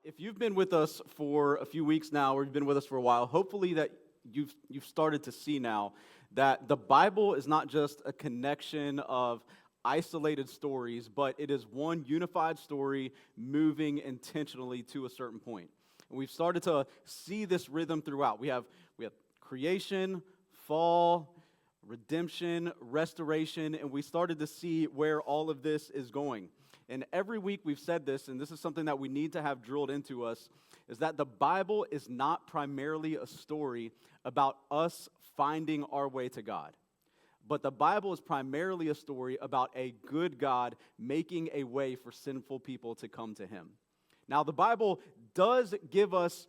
If you've been with us for a few weeks now, or you've been with us for a while, hopefully that you've started to see now that the Bible is not just a connection of isolated stories, but it is one unified story moving intentionally to a certain point. And we've started to see this rhythm throughout. We have creation, fall, redemption, restoration, and we started to see where all of this is going. And every week we've said this, and this is something that we need to have drilled into us, is that the Bible is not primarily a story about us finding our way to God. But the Bible is primarily a story about a good God making a way for sinful people to come to Him. Now, the Bible does give us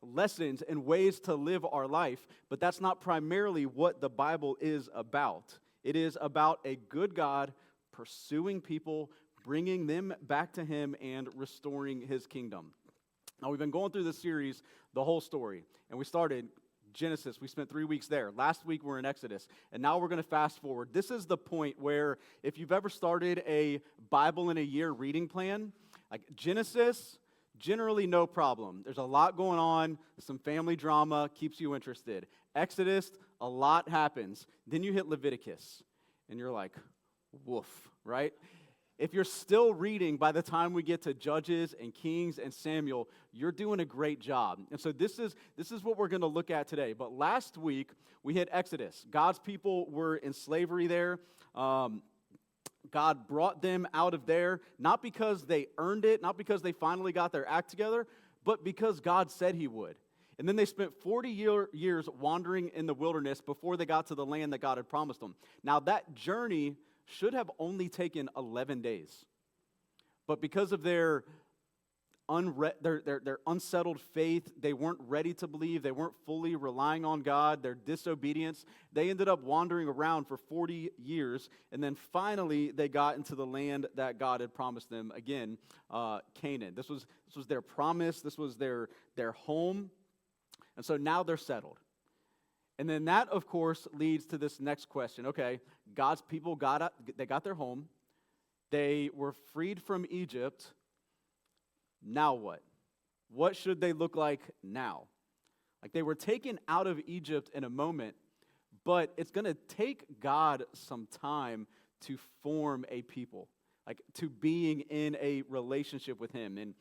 lessons and ways to live our life, but that's not primarily what the Bible is about. It is about a good God pursuing people, bringing them back to Him, and restoring His kingdom. Now, we've been going through this series, the whole story, and we started Genesis. We spent 3 weeks there. Last week, we're in Exodus, and now we're going to fast forward. This is the point where if you've ever started a Bible in a year reading plan, like Genesis, generally no problem. There's a lot going on, some family drama keeps you interested. Exodus, a lot happens. Then you hit Leviticus, and you're like, woof, right? If you're still reading by the time we get to Judges and Kings and Samuel, you're doing a great job. And so this is what we're going to look at today. But last week, we hit Exodus. God's people were in slavery there. God brought them out of there, not because they earned it, not because they finally got their act together, but because God said He would. And then they spent 40 years wandering in the wilderness before they got to the land that God had promised them. Now, that journey should have only taken 11 days. But because of their unsettled faith, they weren't ready to believe, they weren't fully relying on God, their disobedience, they ended up wandering around for 40 years, and then finally they got into the land that God had promised them, again, Canaan. This was their promise, this was their home, and so now they're settled. And then that, of course, leads to this next question. Okay, God's people got their home, they were freed from Egypt. Now what? What should they look like now? Like they were taken out of Egypt in a moment, but it's going to take God some time to form a people, like to being in a relationship with Him. And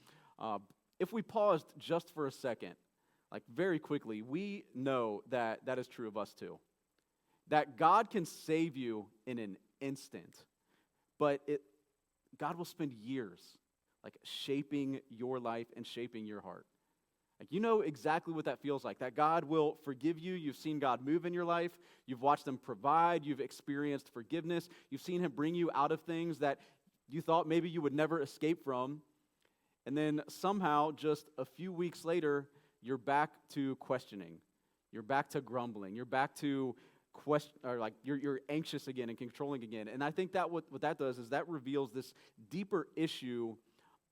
if we paused just for a second, like very quickly, we know that that is true of us too. That God can save you in an instant, but God will spend years like shaping your life and shaping your heart. Like you know exactly what that feels like, that God will forgive you. You've seen God move in your life. You've watched Him provide. You've experienced forgiveness. You've seen Him bring you out of things that you thought maybe you would never escape from. And then somehow, just a few weeks later, you're back to questioning. You're back to grumbling. You're back to you're anxious again and controlling again. And I think that what that does is that reveals this deeper issue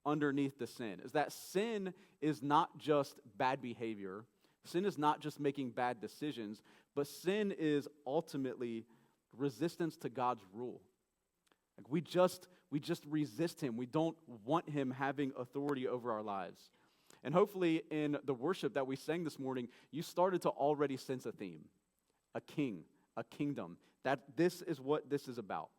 underneath the sin, is that sin is not just bad behavior. Sin is not just making bad decisions, but sin is ultimately resistance to God's rule. Like we just resist Him. We don't want Him having authority over our lives. And hopefully in the worship that we sang this morning, you started to already sense a theme, a king, a kingdom, that this is what this is about.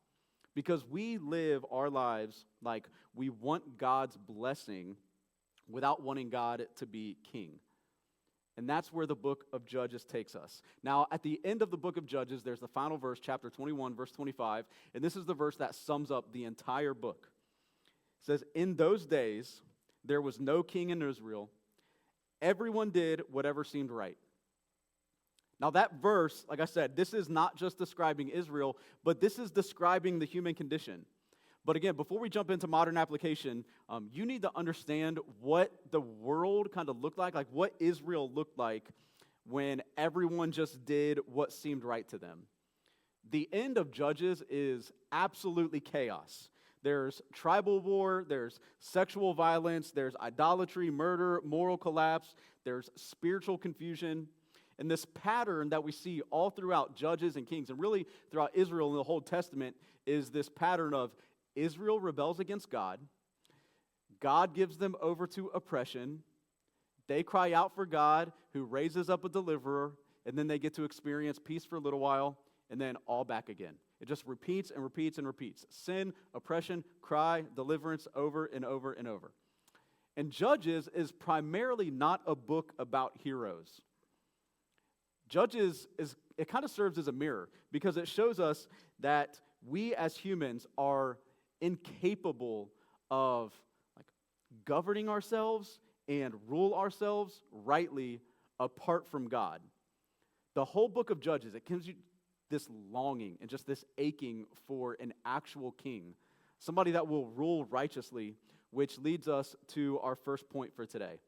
Because we live our lives like we want God's blessing without wanting God to be king. And that's where the book of Judges takes us. Now, at the end of the book of Judges, there's the final verse, chapter 21, verse 25, and this is the verse that sums up the entire book. It says, "In those days, there was no king in Israel. Everyone did whatever seemed right." Now that verse, like I said, this is not just describing Israel, but this is describing the human condition. But again, before we jump into modern application, you need to understand what the world kind of looked like what Israel looked like when everyone just did what seemed right to them. The end of Judges is absolutely chaos. There's tribal war, there's sexual violence, there's idolatry, murder, moral collapse, there's spiritual confusion. And this pattern that we see all throughout Judges and Kings, and really throughout Israel in the Old Testament, is this pattern of Israel rebels against God, God gives them over to oppression. They cry out for God, who raises up a deliverer, and then they get to experience peace for a little while, and then all back again. It just repeats and repeats and repeats. Sin, oppression, cry, deliverance, over and over and over. And Judges is primarily not a book about heroes. Judges it kind of serves as a mirror because it shows us that we as humans are incapable of governing ourselves and rule ourselves rightly apart from God. The whole book of Judges, it gives you this longing and just this aching for an actual king, somebody that will rule righteously, which leads us to our first point for today.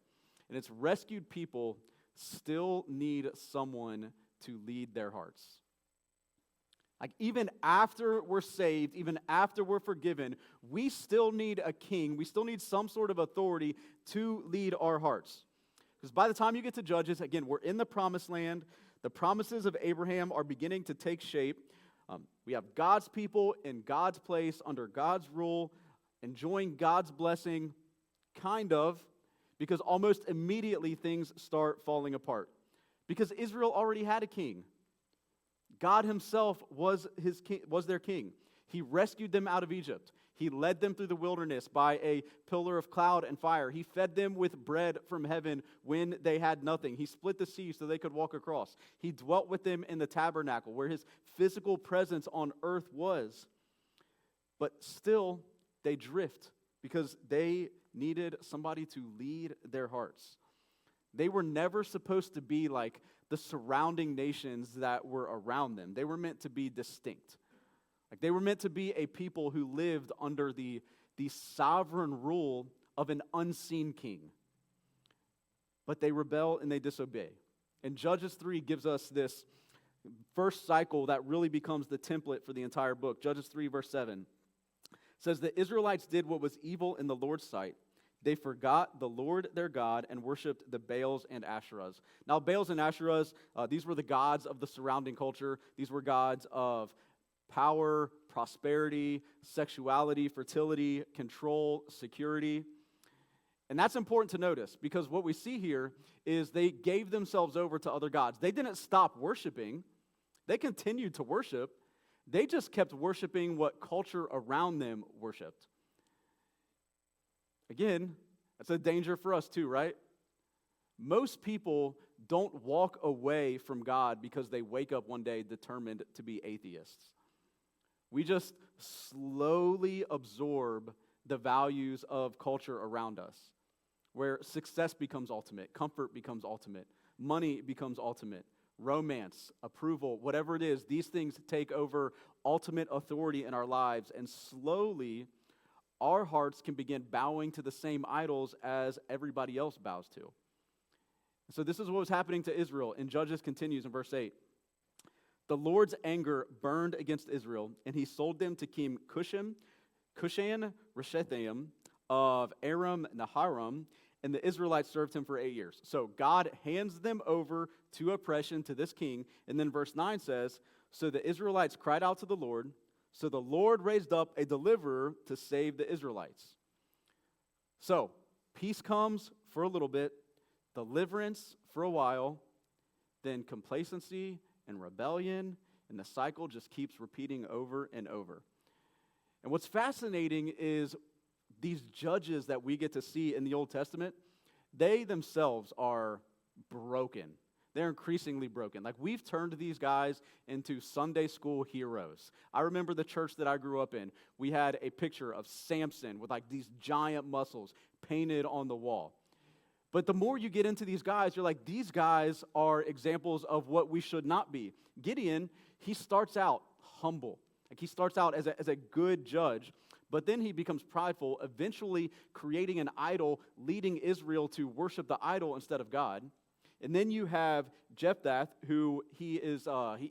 And it's rescued people still need someone to lead their hearts. Like, even after we're saved, even after we're forgiven, we still need a king. We still need some sort of authority to lead our hearts. Because by the time you get to Judges, again, we're in the promised land. The promises of Abraham are beginning to take shape. We have God's people in God's place, under God's rule, enjoying God's blessing, kind of, because almost immediately things start falling apart. Because Israel already had a king. God himself was their king. He rescued them out of Egypt. He led them through the wilderness by a pillar of cloud and fire. He fed them with bread from heaven when they had nothing. He split the sea so they could walk across. He dwelt with them in the tabernacle where his physical presence on earth was. But still, they drift because they needed somebody to lead their hearts. They were never supposed to be like the surrounding nations that were around them. They were meant to be distinct. Like, they were meant to be a people who lived under the sovereign rule of an unseen king. But they rebel and they disobey. And Judges 3 gives us this first cycle that really becomes the template for the entire book. Judges 3 verse 7 says, the Israelites did what was evil in the Lord's sight. They forgot the Lord their God and worshipped the Baals and Asherahs. Now, Baals and Asherahs, these were the gods of the surrounding culture. These were gods of power, prosperity, sexuality, fertility, control, security. And that's important to notice because what we see here is they gave themselves over to other gods. They didn't stop worshiping. They continued to worship. They just kept worshiping what culture around them worshiped. Again, that's a danger for us too, right? Most people don't walk away from God because they wake up one day determined to be atheists. We just slowly absorb the values of culture around us, where success becomes ultimate, comfort becomes ultimate, money becomes ultimate, romance, approval, whatever it is, these things take over ultimate authority in our lives, and slowly our hearts can begin bowing to the same idols as everybody else bows to. So this is what was happening to Israel, and Judges continues in verse 8. The Lord's anger burned against Israel, and he sold them to King Cushan-Rishathaim of Aram Naharaim, and the Israelites served him for 8 years. So God hands them over to oppression to this king, and then verse 9 says, so the Israelites cried out to the Lord, so the Lord raised up a deliverer to save the Israelites. So, peace comes for a little bit, deliverance for a while, then complacency and rebellion, and the cycle just keeps repeating over and over. And what's fascinating is these judges that we get to see in the Old Testament, they themselves are broken. They're increasingly broken. Like, we've turned these guys into Sunday school heroes. I remember the church that I grew up in. We had a picture of Samson with like these giant muscles painted on the wall. But the more you get into these guys, you're like, these guys are examples of what we should not be. Gideon, he starts out humble. Like, he starts out as a good judge, but then he becomes prideful, eventually creating an idol, leading Israel to worship the idol instead of God. And then you have Jephthah, who he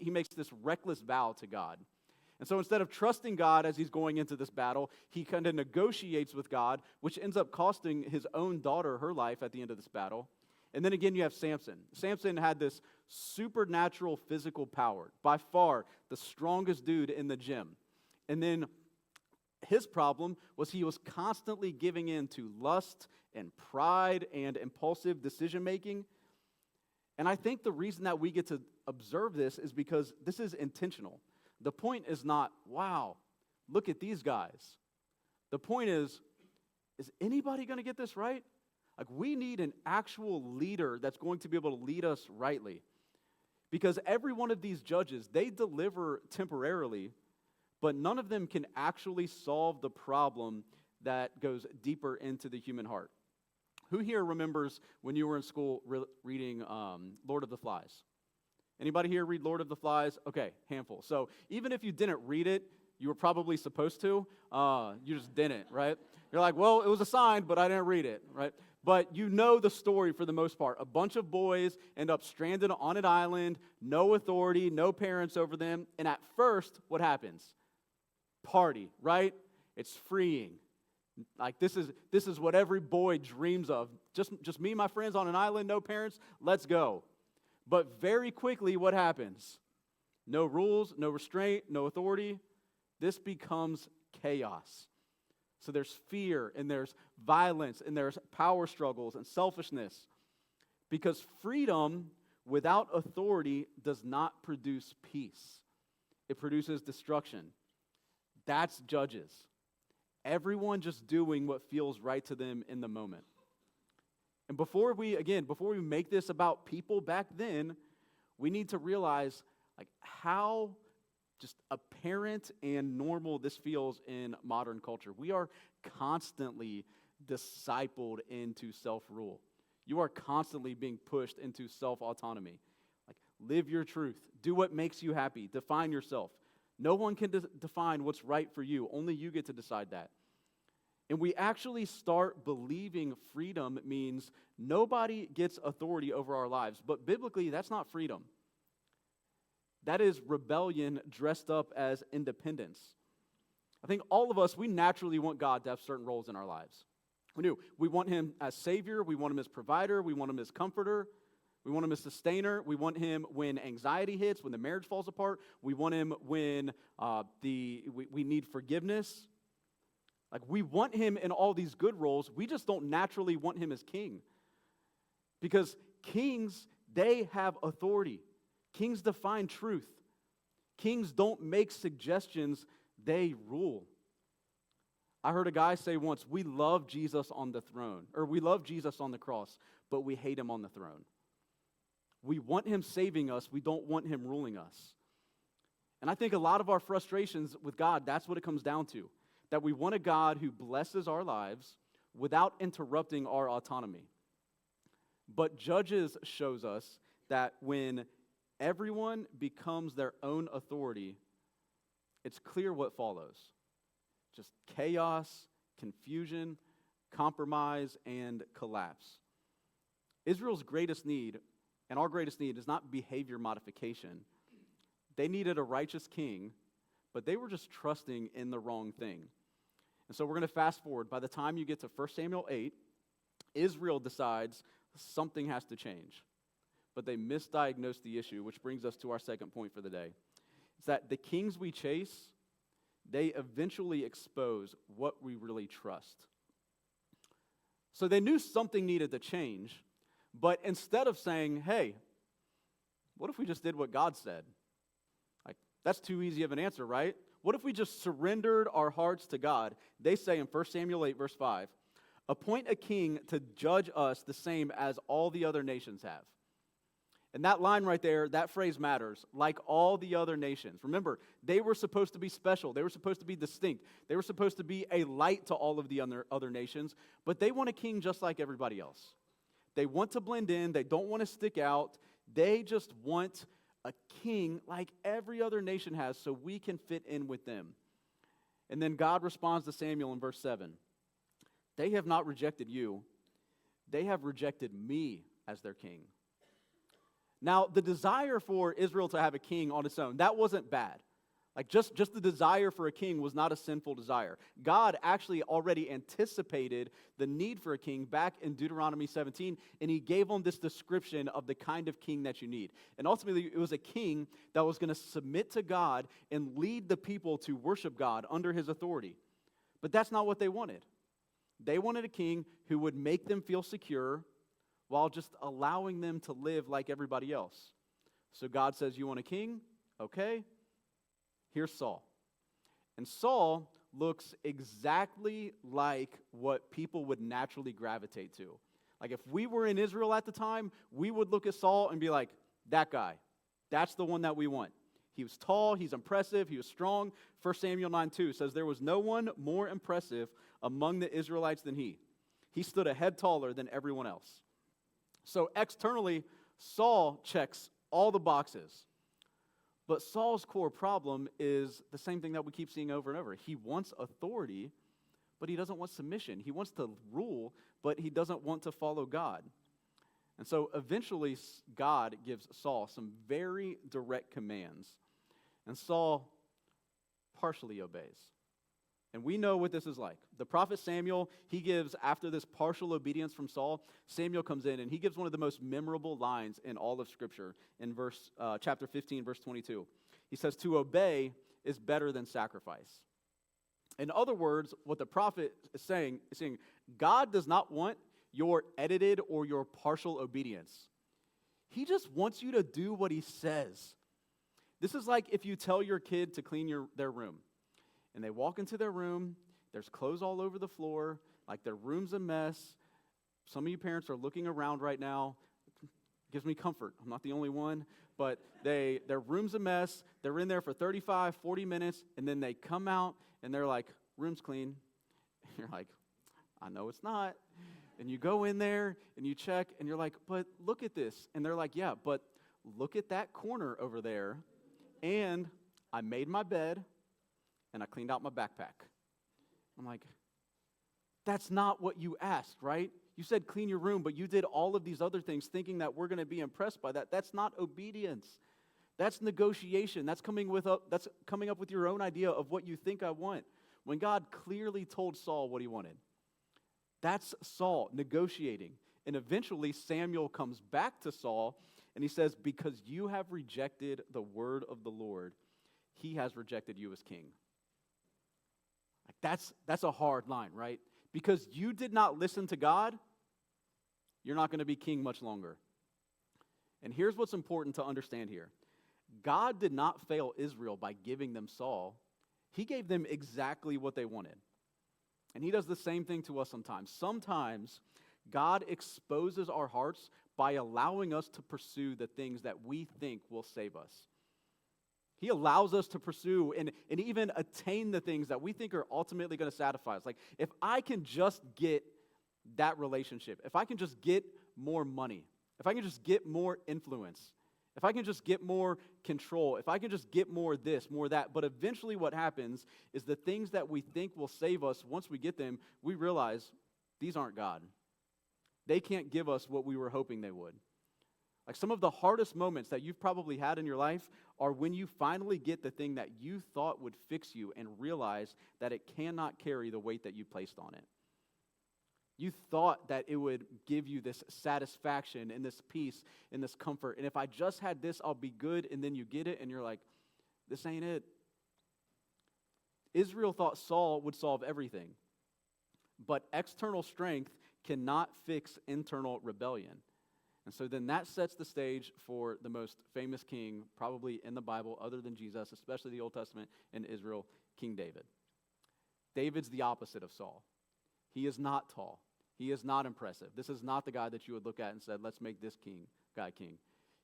makes this reckless vow to God. And so instead of trusting God as he's going into this battle, he kind of negotiates with God, which ends up costing his own daughter her life at the end of this battle. And then again, you have Samson. Samson had this supernatural physical power, by far the strongest dude in the gym. And then His problem was he was constantly giving in to lust and pride and impulsive decision making. And I think the reason that we get to observe this is because this is intentional. The point is not, wow, look at these guys. The point is anybody going to get this right? Like, we need an actual leader that's going to be able to lead us rightly. Because every one of these judges, they deliver temporarily, but none of them can actually solve the problem that goes deeper into the human heart. Who here remembers when you were in school reading Lord of the Flies? Anybody here read Lord of the Flies? Okay, handful. So even if you didn't read it, you were probably supposed to. You just didn't, right? You're like, well, it was assigned, but I didn't read it, right? But you know the story for the most part. A bunch of boys end up stranded on an island, no authority, no parents over them. And at first, what happens? Party, right? It's freeing. Like, this is what every boy dreams of. Just me and my friends on an island, no parents, let's go. But very quickly, what happens? No rules, no restraint, no authority. This becomes chaos. So there's fear, and there's violence, and there's power struggles and selfishness. Because freedom without authority does not produce peace. It produces destruction. That's Judges. Everyone just doing what feels right to them in the moment. And before we make this about people back then, we need to realize like how just apparent and normal this feels in modern culture. We are constantly discipled into self-rule. You are constantly being pushed into self-autonomy. Like, live your truth. Do what makes you happy. Define yourself. No one can define what's right for you. Only you get to decide that. And we actually start believing freedom means nobody gets authority over our lives. But biblically, that's not freedom. That is rebellion dressed up as independence. I think all of us, we naturally want God to have certain roles in our lives. We do. We want Him as Savior. We want Him as provider. We want Him as comforter. We want Him as sustainer. We want Him when anxiety hits, when the marriage falls apart. We want Him when we need forgiveness. Like, we want Him in all these good roles. We just don't naturally want Him as king. Because kings, they have authority. Kings define truth. Kings don't make suggestions, they rule. I heard a guy say once, we love Jesus on the throne, or we love Jesus on the cross, but we hate Him on the throne. We want Him saving us, we don't want Him ruling us. And I think a lot of our frustrations with God, that's what it comes down to. That we want a God who blesses our lives without interrupting our autonomy. But Judges shows us that when everyone becomes their own authority, it's clear what follows. Just chaos, confusion, compromise, and collapse. Israel's greatest need, and our greatest need, is not behavior modification. They needed a righteous king, but they were just trusting in the wrong thing. And so we're going to fast forward. By the time you get to 1 Samuel 8, Israel decides something has to change. But they misdiagnosed the issue, which brings us to our second point for the day. It's that the kings we chase, they eventually expose what we really trust. So they knew something needed to change, but instead of saying, hey, what if we just did what God said? Like, that's too easy of an answer, right? What if we just surrendered our hearts to God? They say in 1 Samuel 8, verse 5, appoint a king to judge us the same as all the other nations have. And that line right there, that phrase matters, like all the other nations. Remember, they were supposed to be special. They were supposed to be distinct. They were supposed to be a light to all of the other nations, but they want a king just like everybody else. They want to blend in. They don't want to stick out. They just want a king like every other nation has so we can fit in with them. And then God responds to Samuel in verse 7. They have not rejected you. They have rejected me as their king. Now, the desire for Israel to have a king on its own, that wasn't bad. Like, just the desire for a king was not a sinful desire. God actually already anticipated the need for a king back in Deuteronomy 17, and He gave them this description of the kind of king that you need. And ultimately, it was a king that was going to submit to God and lead the people to worship God under His authority. But that's not what they wanted. They wanted a king who would make them feel secure while just allowing them to live like everybody else. So God says, you want a king? Okay. Here's Saul. And Saul looks exactly like what people would naturally gravitate to. Like if we were in Israel at the time, we would look at Saul and be like, that guy, that's the one that we want. He was tall, he's impressive, he was strong. 1 Samuel 9:2 says there was no one more impressive among the Israelites than he. He stood a head taller than everyone else. So externally, Saul checks all the boxes. But Saul's core problem is the same thing that we keep seeing over and over. He wants authority, but he doesn't want submission. He wants to rule, but he doesn't want to follow God. And so eventually God gives Saul some very direct commands. And Saul partially obeys. And we know what this is like. The prophet Samuel, he gives, after this partial obedience from Saul, Samuel comes in and he gives one of the most memorable lines in all of Scripture in chapter 15, verse 22. He says, to obey is better than sacrifice. In other words, what the prophet is saying, God does not want your edited or your partial obedience. He just wants you to do what he says. This is like if you tell your kid to clean their room. And they walk into their room, there's clothes all over the floor, like their room's a mess. Some of you parents are looking around right now. It gives me comfort. I'm not the only one. But their room's a mess. They're in there for 35, 40 minutes, and then they come out, and they're like, room's clean. And you're like, I know it's not. And you go in there, and you check, and you're like, but look at this. And they're like, yeah, but look at that corner over there. And I made my bed. And I cleaned out my backpack. I'm like, that's not what you asked, right? You said clean your room, but you did all of these other things thinking that we're going to be impressed by that. That's not obedience. That's negotiation. That's coming up with your own idea of what you think I want. When God clearly told Saul what he wanted. That's Saul negotiating. And eventually Samuel comes back to Saul and he says, because you have rejected the word of the Lord, he has rejected you as king. That's a hard line, right? Because you did not listen to God, you're not going to be king much longer. And here's what's important to understand here. God did not fail Israel by giving them Saul. He gave them exactly what they wanted. And he does the same thing to us sometimes. Sometimes God exposes our hearts by allowing us to pursue the things that we think will save us. He allows us to pursue and even attain the things that we think are ultimately going to satisfy us. Like, if I can just get that relationship, if I can just get more money, if I can just get more influence, if I can just get more control, if I can just get more this, more that. But eventually what happens is the things that we think will save us, once we get them, we realize these aren't God. They can't give us what we were hoping they would. Like, some of the hardest moments that you've probably had in your life are when you finally get the thing that you thought would fix you and realize that it cannot carry the weight that you placed on it. You thought that it would give you this satisfaction and this peace and this comfort. And if I just had this, I'll be good. And then you get it and you're like, this ain't it. Israel thought Saul would solve everything. But external strength cannot fix internal rebellion. And so then that sets the stage for the most famous king probably in the Bible other than Jesus, especially the Old Testament and Israel, King David. David's the opposite of Saul. He is not tall. He is not impressive. This is not the guy that you would look at and said, let's make this guy king.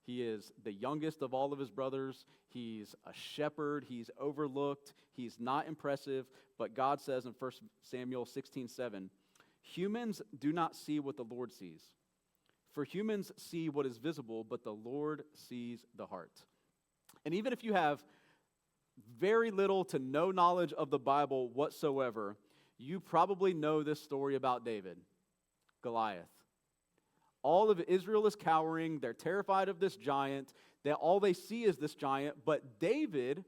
He is the youngest of all of his brothers. He's a shepherd. He's overlooked. He's not impressive. But God says in 1 Samuel 16:7, humans do not see what the Lord sees. For humans see what is visible, but the Lord sees the heart. And even if you have very little to no knowledge of the Bible whatsoever, you probably know this story about David, Goliath. All of Israel is cowering. They're terrified of this giant. All they see is this giant. But David,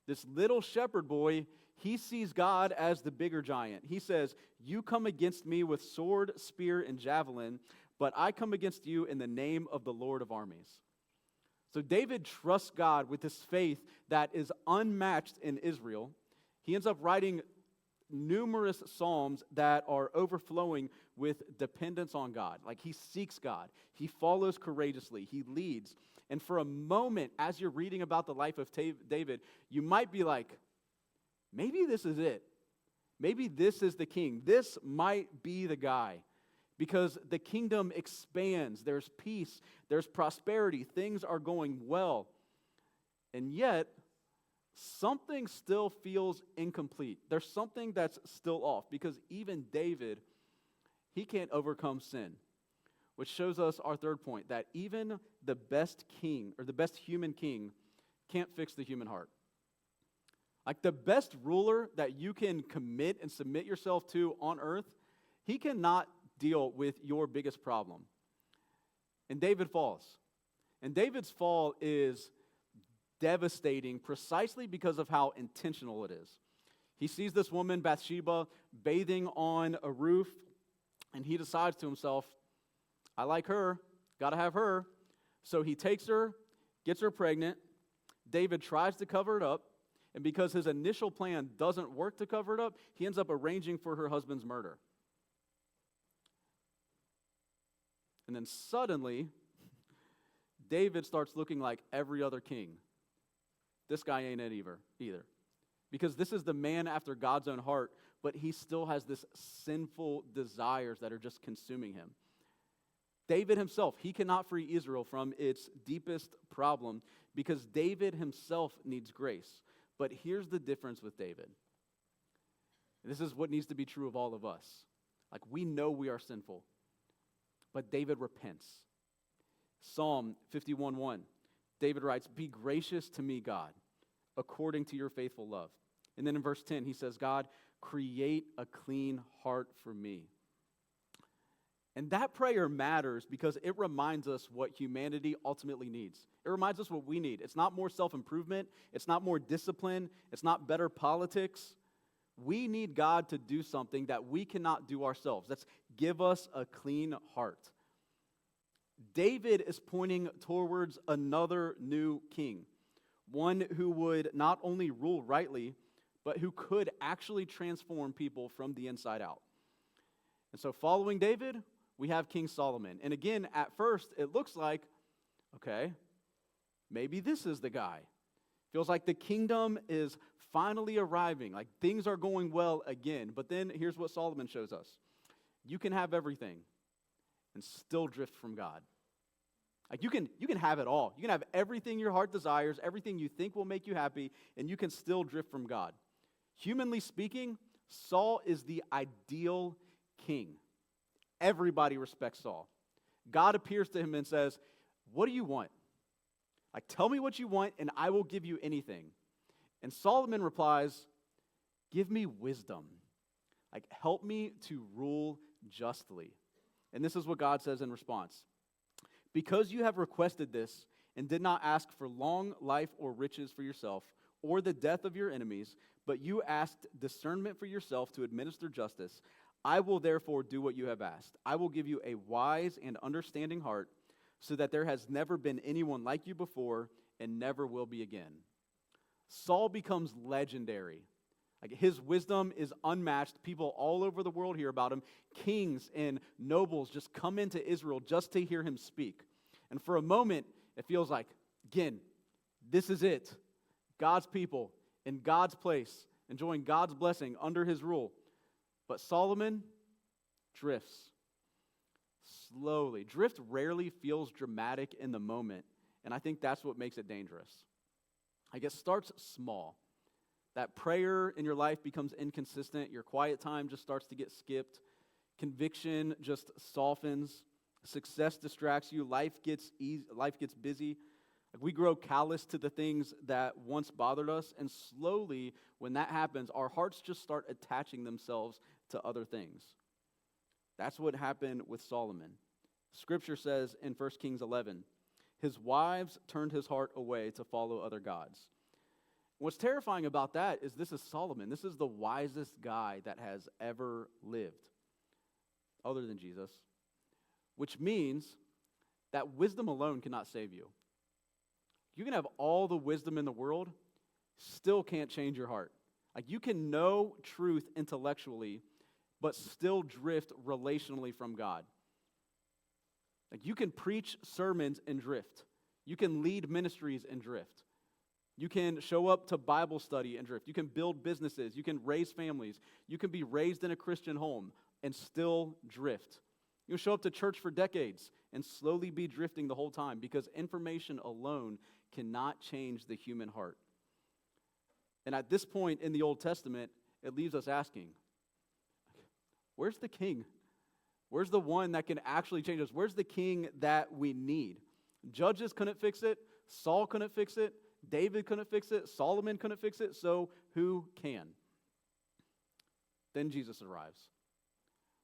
this little shepherd boy, he sees God as the bigger giant. He says, you come against me with sword, spear, and javelin, but I come against you in the name of the Lord of armies. So David trusts God with this faith that is unmatched in Israel. He ends up writing numerous psalms that are overflowing with dependence on God. Like he seeks God, he follows courageously, he leads. And for a moment, as you're reading about the life of David, you might be like, maybe this is it. Maybe this is the king. This might be the guy. Because the kingdom expands, there's peace, there's prosperity, things are going well. And yet, something still feels incomplete. There's something that's still off, because even David, he can't overcome sin, which shows us our third point, that even the best king, or the best human king, can't fix the human heart. Like the best ruler that you can commit and submit yourself to on earth, he cannot deal with your biggest problem. And David falls. And David's fall is devastating precisely because of how intentional it is. He sees this woman, Bathsheba, bathing on a roof, and he decides to himself, I like her, gotta have her. So he takes her, gets her pregnant. David tries to cover it up, and because his initial plan doesn't work to cover it up, he ends up arranging for her husband's murder. And then suddenly, David starts looking like every other king. This guy ain't it either. Because this is the man after God's own heart, but he still has this sinful desires that are just consuming him. David himself, he cannot free Israel from its deepest problem because David himself needs grace. But here's the difference with David. This is what needs to be true of all of us. Like, we know we are sinful. But David repents. Psalm 51:1, David writes, be gracious to me, God, according to your faithful love. And then in verse 10, he says, God, create a clean heart for me. And that prayer matters because it reminds us what humanity ultimately needs. It reminds us what we need. It's not more self-improvement. It's not more discipline. It's not better politics. We need God to do something that we cannot do ourselves. That's give us a clean heart. David is pointing towards another new king, one who would not only rule rightly, but who could actually transform people from the inside out. And so following David, we have King Solomon. And again, at first, it looks like, okay, maybe this is the guy. Feels like the kingdom is finally arriving, like things are going well again. But then here's what Solomon shows us. You can have everything and still drift from God. Like you can have it all. You can have everything your heart desires, everything you think will make you happy, and you can still drift from God. Humanly speaking, Saul is the ideal king. Everybody respects Saul. God appears to him and says, what do you want? Like, tell me what you want, and I will give you anything. And Solomon replies, give me wisdom. Like, help me to rule justly. And this is what God says in response. Because you have requested this and did not ask for long life or riches for yourself or the death of your enemies, but you asked discernment for yourself to administer justice, I will therefore do what you have asked. I will give you a wise and understanding heart so that there has never been anyone like you before and never will be again. Saul becomes legendary. Like his wisdom is unmatched. People all over the world hear about him. Kings and nobles just come into Israel just to hear him speak. And for a moment, it feels like, again, this is it. God's people in God's place, enjoying God's blessing under his rule. But Solomon drifts slowly. Drift rarely feels dramatic in the moment, and I think that's what makes it dangerous. Like it starts small. That prayer in your life becomes inconsistent. Your quiet time just starts to get skipped. Conviction just softens. Success distracts you. Life gets busy. Like we grow callous to the things that once bothered us, and slowly, when that happens, our hearts just start attaching themselves to other things. That's what happened with Solomon. Scripture says in 1 Kings 11, his wives turned his heart away to follow other gods. What's terrifying about that is this is Solomon. This is the wisest guy that has ever lived, other than Jesus, which means that wisdom alone cannot save you. You can have all the wisdom in the world, still can't change your heart. Like, you can know truth intellectually, but still drift relationally from God. Like, you can preach sermons and drift. You can lead ministries and drift. You can show up to Bible study and drift. You can build businesses. You can raise families. You can be raised in a Christian home and still drift. You'll show up to church for decades and slowly be drifting the whole time, because information alone cannot change the human heart. And at this point in the Old Testament, it leaves us asking, where's the king? Where's the one that can actually change us? Where's the king that we need? Judges couldn't fix it. Saul couldn't fix it. David couldn't fix it. Solomon couldn't fix it. So who can? Then Jesus arrives,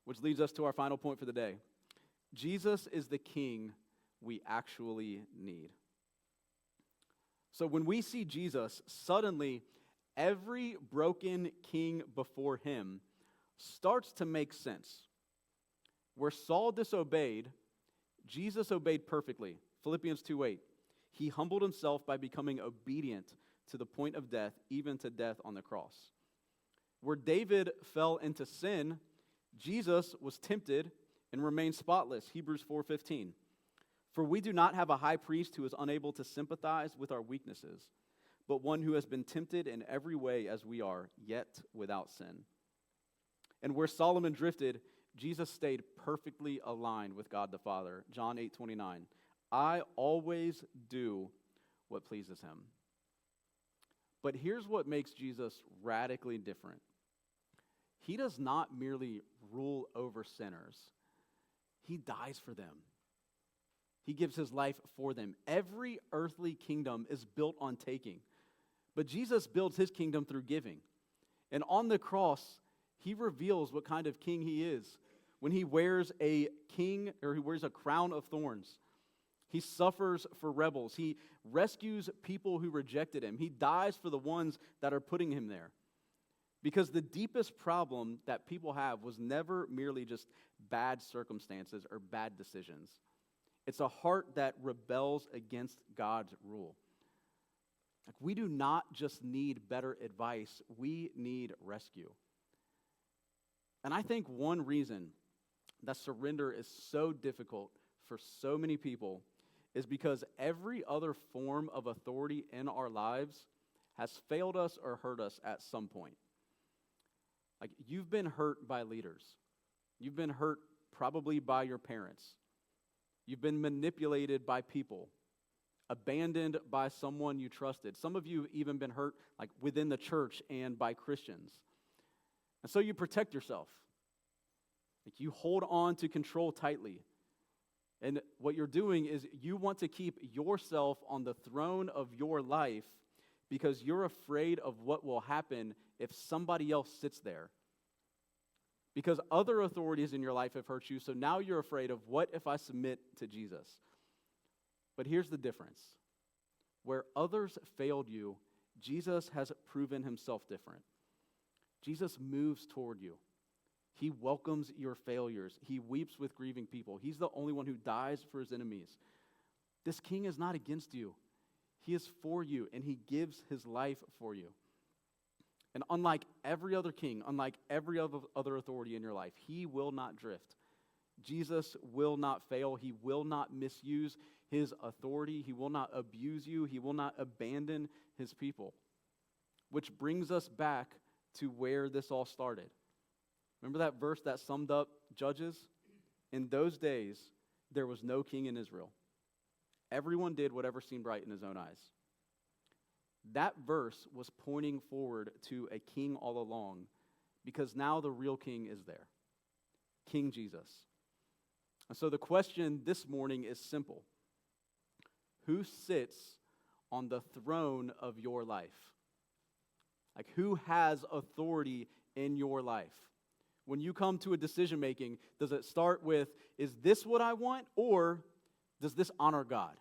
which leads us to our final point for the day. Jesus is the king we actually need. So when we see Jesus, suddenly every broken king before him starts to make sense. Where Saul disobeyed, Jesus obeyed perfectly. Philippians 2:8. He humbled himself by becoming obedient to the point of death, even to death on the cross. Where David fell into sin, Jesus was tempted and remained spotless. Hebrews 4:15. For we do not have a high priest who is unable to sympathize with our weaknesses, but one who has been tempted in every way as we are, yet without sin. And where Solomon drifted, Jesus stayed perfectly aligned with God the Father. John 8:29. I always do what pleases him. But here's what makes Jesus radically different. He does not merely rule over sinners. He dies for them. He gives his life for them. Every earthly kingdom is built on taking. But Jesus builds his kingdom through giving. And on the cross, he reveals what kind of king he is. When he wears a crown of thorns, he suffers for rebels. He rescues people who rejected him. He dies for the ones that are putting him there. Because the deepest problem that people have was never merely just bad circumstances or bad decisions. It's a heart that rebels against God's rule. Like, we do not just need better advice, we need rescue. And I think one reason that surrender is so difficult for so many people is because every other form of authority in our lives has failed us or hurt us at some point. Like, you've been hurt by leaders. You've been hurt probably by your parents. You've been manipulated by people, abandoned by someone you trusted. Some of you have even been hurt like within the church and by Christians. And so you protect yourself. Like, you hold on to control tightly. And what you're doing is you want to keep yourself on the throne of your life because you're afraid of what will happen if somebody else sits there. Because other authorities in your life have hurt you, so now you're afraid of, what if I submit to Jesus? But here's the difference. Where others failed you, Jesus has proven himself different. Jesus moves toward you. He welcomes your failures. He weeps with grieving people. He's the only one who dies for his enemies. This king is not against you. He is for you, and he gives his life for you. And unlike every other king, unlike every other authority in your life, he will not drift. Jesus will not fail. He will not misuse his authority. He will not abuse you. He will not abandon his people. Which brings us back to where this all started. Remember that verse that summed up Judges? In those days, there was no king in Israel. Everyone did whatever seemed right in his own eyes. That verse was pointing forward to a king all along, because now the real king is there, King Jesus. And so the question this morning is simple. Who sits on the throne of your life? Like, who has authority in your life? When you come to a decision making, does it start with, is this what I want, or does this honor God?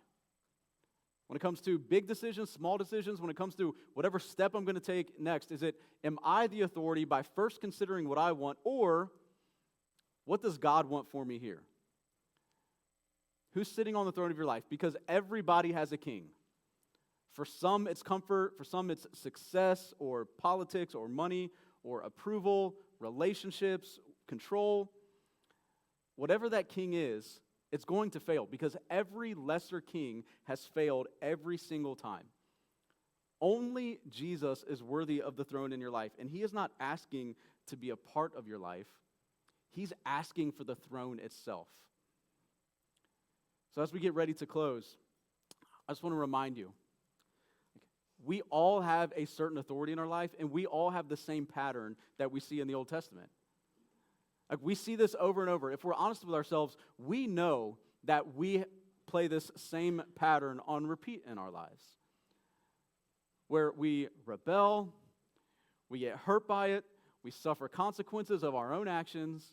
When it comes to big decisions, small decisions, when it comes to whatever step I'm going to take next, am I the authority by first considering what I want, or what does God want for me here? Who's sitting on the throne of your life? Because everybody has a king. For some, it's comfort. For some, it's success or politics or money or approval, relationships, control. Whatever that king is, it's going to fail because every lesser king has failed every single time. Only Jesus is worthy of the throne in your life, and he is not asking to be a part of your life. He's asking for the throne itself. So as we get ready to close, I just want to remind you, we all have a certain authority in our life, and we all have the same pattern that we see in the Old Testament. Like, we see this over and over. If we're honest with ourselves, we know that we play this same pattern on repeat in our lives, where we rebel, we get hurt by it, we suffer consequences of our own actions,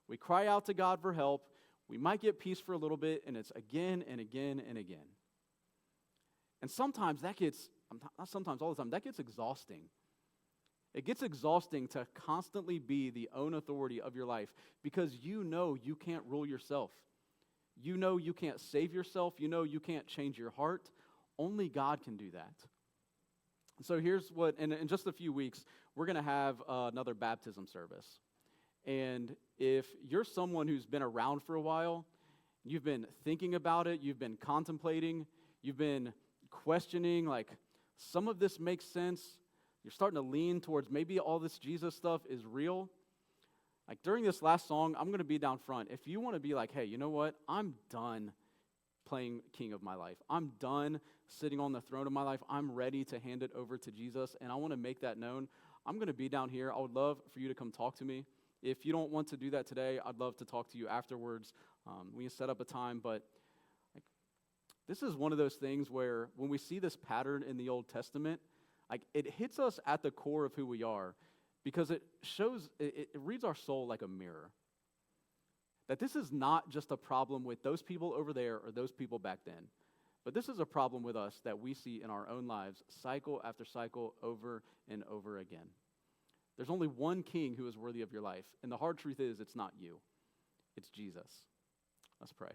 we cry out to God for help, we might get peace for a little bit, and it's again and again and again. And sometimes that gets, not sometimes, all the time, that gets exhausting. It gets exhausting to constantly be the own authority of your life because you know you can't rule yourself. You know you can't save yourself. You know you can't change your heart. Only God can do that. So here's what, in just a few weeks, we're going to have another baptism service. And if you're someone who's been around for a while, you've been thinking about it, you've been contemplating, you've been questioning, like, some of this makes sense, you're starting to lean towards maybe all this Jesus stuff is real. Like, during this last song, I'm going to be down front. If you want to be like, hey, you know what? I'm done playing king of my life. I'm done sitting on the throne of my life. I'm ready to hand it over to Jesus, and I want to make that known. I'm going to be down here. I would love for you to come talk to me. If you don't want to do that today, I'd love to talk to you afterwards. We can set up a time, but like, this is one of those things where when we see this pattern in the Old Testament, like, it hits us at the core of who we are because it shows, it reads our soul like a mirror. That this is not just a problem with those people over there or those people back then, but this is a problem with us that we see in our own lives cycle after cycle over and over again. There's only one king who is worthy of your life, and the hard truth is it's not you. It's Jesus. Let's pray.